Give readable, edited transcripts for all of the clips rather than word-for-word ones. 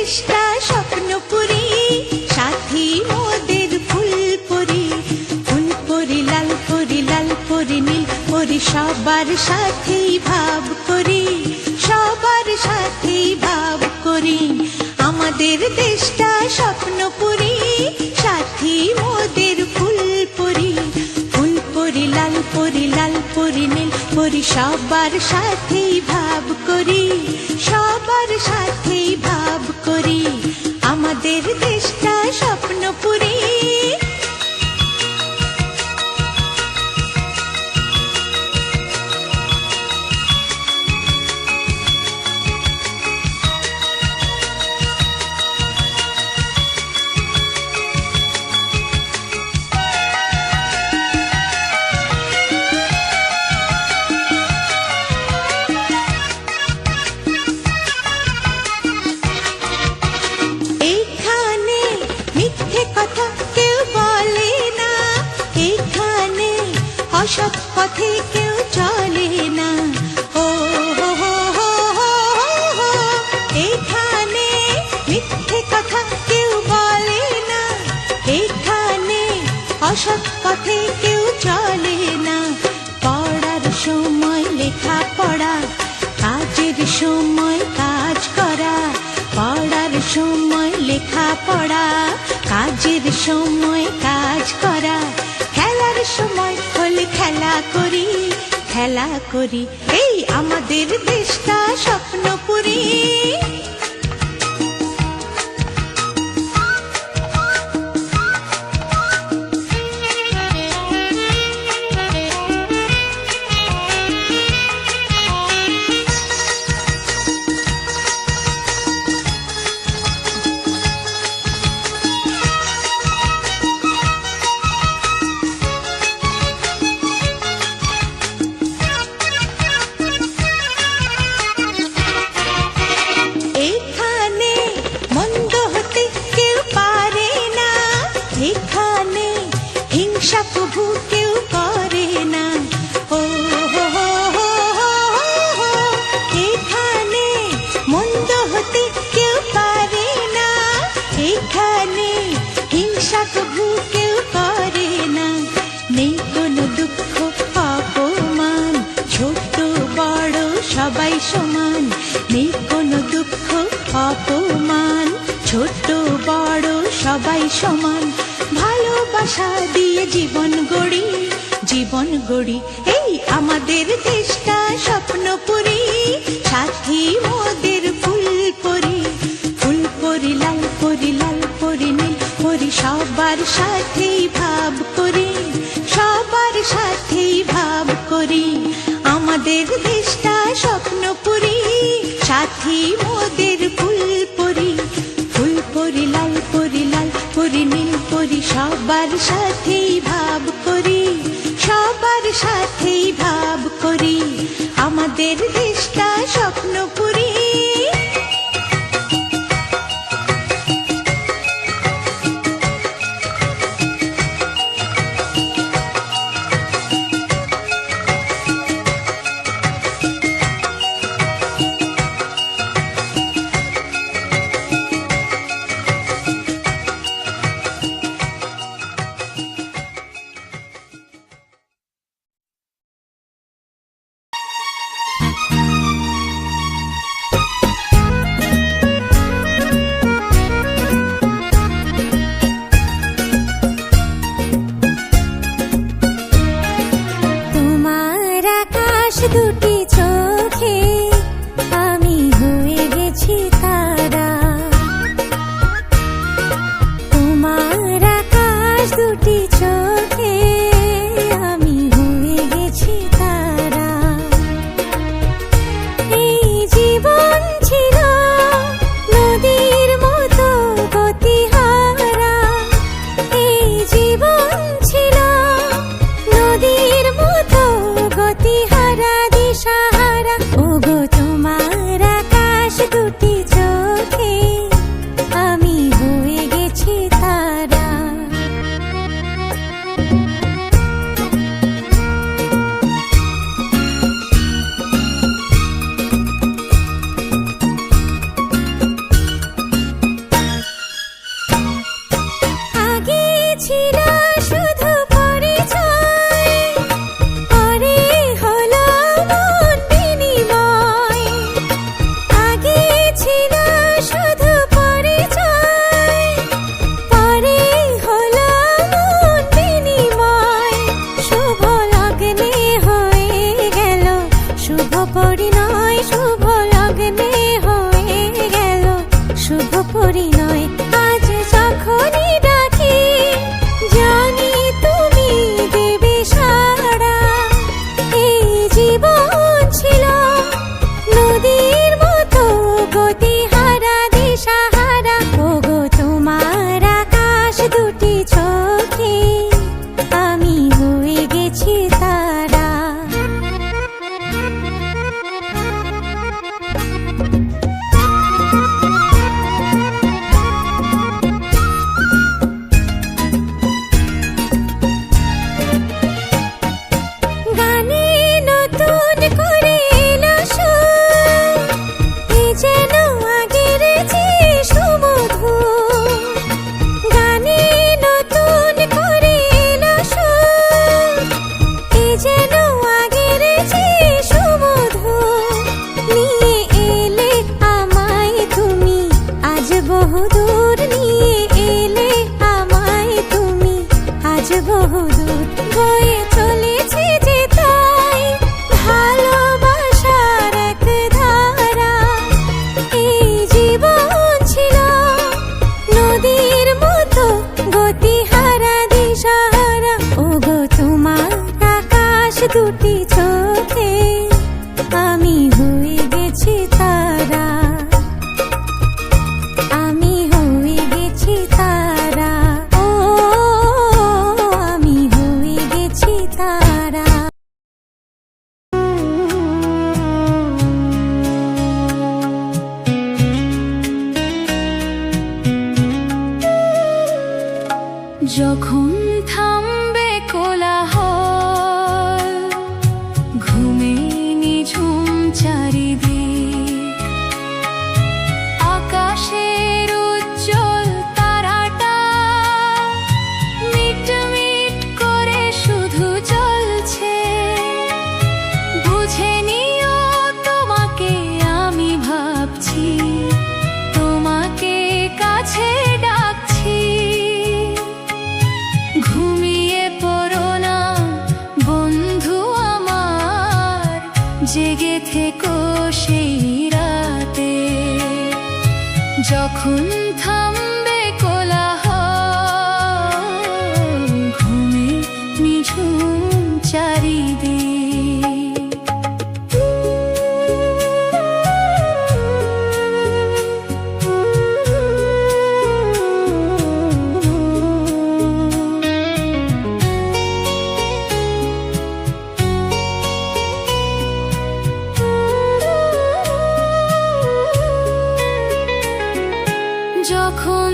দেশটা স্বপ্নপুরী, সাথী মোদের ফুলপুরি। ফুলপুরি লাল পরি, লাল পরি নীল পরি, সবার সাথেই ভাব করি, সবার সাথেই ভাব করি। আমাদের দেশটা স্বপ্নপুরী, সাথী মোদের ফুলপুরি। ফুলপুরি লাল পরি, লাল পরি নীল পরি, সবার সাথেই ভাব করি, সবার সাথেই ভাব করি। আমাদের দেশটা স্বপ্নপুরী। অসৎ পথে কেউ চলে না, ও হো হো হো হো হো। এখানে মিথ্যে কথা কেউ বলে না, এখানে অসৎ পথে কেউ চলে না। পড়ার সময় লেখা পড়া, কাজের সময় কাজ করা। পড়ার সময় লেখা পড়া, কাজের সময় কাজ করা। খেলার সময় হলে খেলা করি, খেলা করি। এই আমাদের দেশটা স্বপ্নপুরী। হিংসা প্রভু কেউ করে না, ও হো হো হো হো হো। এখানে মন্দ হতে কেউ পারে না, এখানে হিংসা প্রভু কেউ করে না। নেই কোনো দুঃখ অপমান, ছোট বড় সবাই সমান। নেই কোনো দুঃখ অপমান, ছোট বড় সবাই সমান। ভালোবাসা দিয়ে জীবন গড়ি, জীবন গড়ি। এই আমাদের দেশটা স্বপ্নপুরী, সাথী মোদের ফুলপুরি। ফুলপুরি লাল পরি, লাল পরি নীল পরি, সবার সাথেই ভাব করি, সবার সাথেই ভাব করি। আমাদের দেশটা স্বপ্নপুরী, সাথী মোদের ফুলপুরি। ফুলপুরি লাল পরি, লাল পরি নীল পরি, সবার সাথেই ভাব করি, সবার সাথেই ভাব করি। আমাদের দেশটা স্বপ্নপুরী। ছিল শুধু পরিচয়, পরে হলো মন বিনিময়। আগে ছিল শুধু পরিচয়, পরে হলো মন বিনিময়। শুভ লগ্নে হয়ে গেল শুভ পরিণয়, শুভ লগ্নে হয়ে গেল শুভ পরিণয়। আজ যখনই ডাকি জানি তুমি দেবে সাড়া। এই জীবন ছিল নদীর মতো গতিহারা দিশাহারা। ওগো তোমার আকাশ দুটি চোখে আমি হয়ে গেছি তারা। গানে নতুন করে এলো সুর, এ যেন আগের চেয়ে সুমধুর। গানে নতুন করে এলো সুর, এ যেন আগের চেয়ে সুমধুর। নিয়ে এলে আমায় তুমি আজ বহুদূর, নিয়ে এলে আমায় তুমি আজ বহুদূর। বয়ে চলেছে যে তাই ভালোবাসার এক ধারা। এই জীবন ছিল নদীর মতো গতিহারা দিশাহারা। ওগো তোমার আকাশ দুটি চোখে আমি হয়ে গেছি তারা, আমি হয়ে গেছি তারা। ও আমি হয়ে গেছি তারা। যখন থামবে কোলাহল, ঘুমে নিঝুম চারিদিক, আকাশের উজ্জ্বল তারাটা মিটমিট করে শুধু জ্বলছে। বুঝে নিও তোমাকে আমি ভাবছি, তোমাকে কাছে ডাকছি। ঘুমিয়ে পড়ো না বন্ধু আমার, জেগে থেকো সেই রাতে। যখন থামবে কোলাহল, ঘুমে নিঝুম চারিদিক। যখন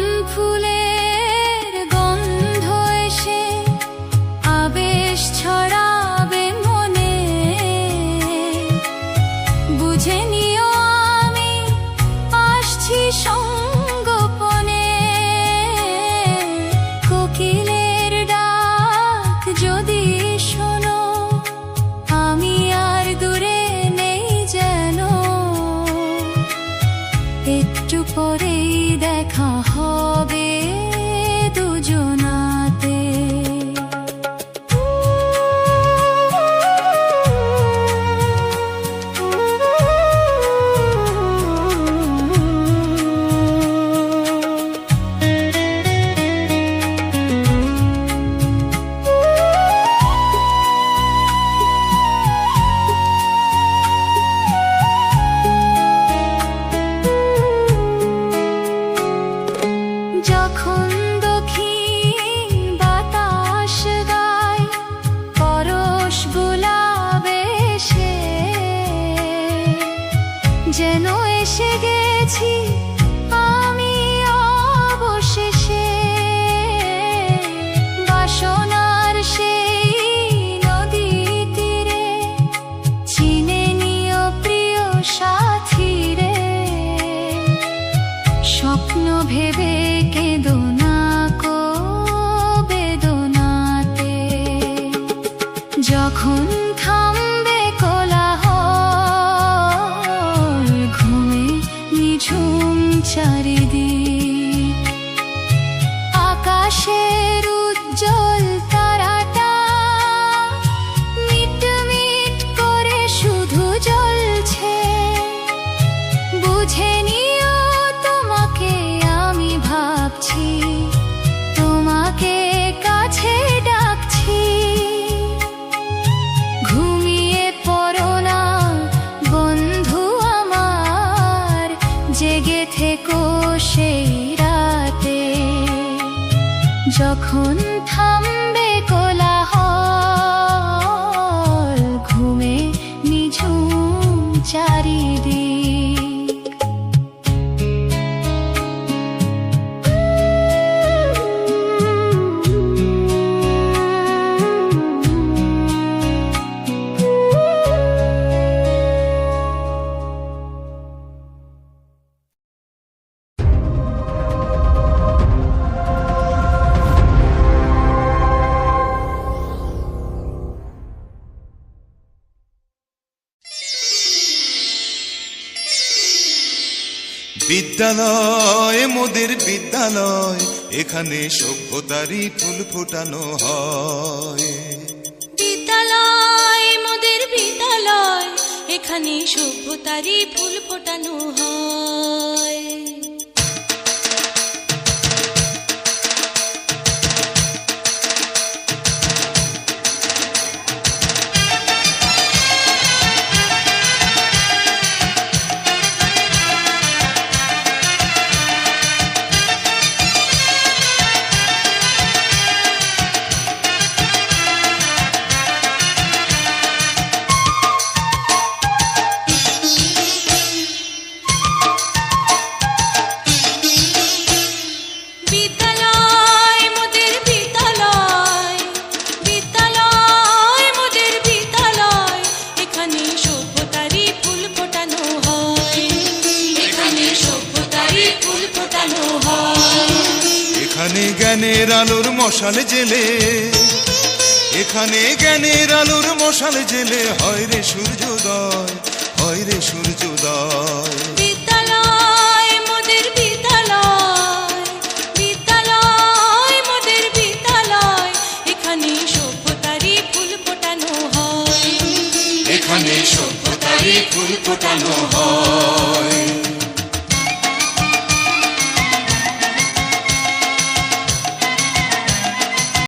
যখন থামবে কোলাহল, ঘুমে নিঝুম চারিদিক। বিদ্যালয় মোদের বিদ্যালয়, এখানে সভ্যতারই ফুল ফোটানো হয়। বিদ্যালয় মোদের বিদ্যালয়, এখানে সভ্যতারই ফুল ফোটানো হয়। এখানে জ্ঞানের আলোর মশাল জেলে, এখানে জ্ঞানের আলোর মশাল জেলে হয় রে সূর্যোদয়, হয় রে সূর্যোদয়। বিদ্যালয় মোদের বিদ্যালয়, বিদ্যালয় মোদের বিদ্যালয়, এখানে সভ্যতারই ফুল ফোটানো হয়। এখানে সভ্যতারই ফুল ফোটানো হয়।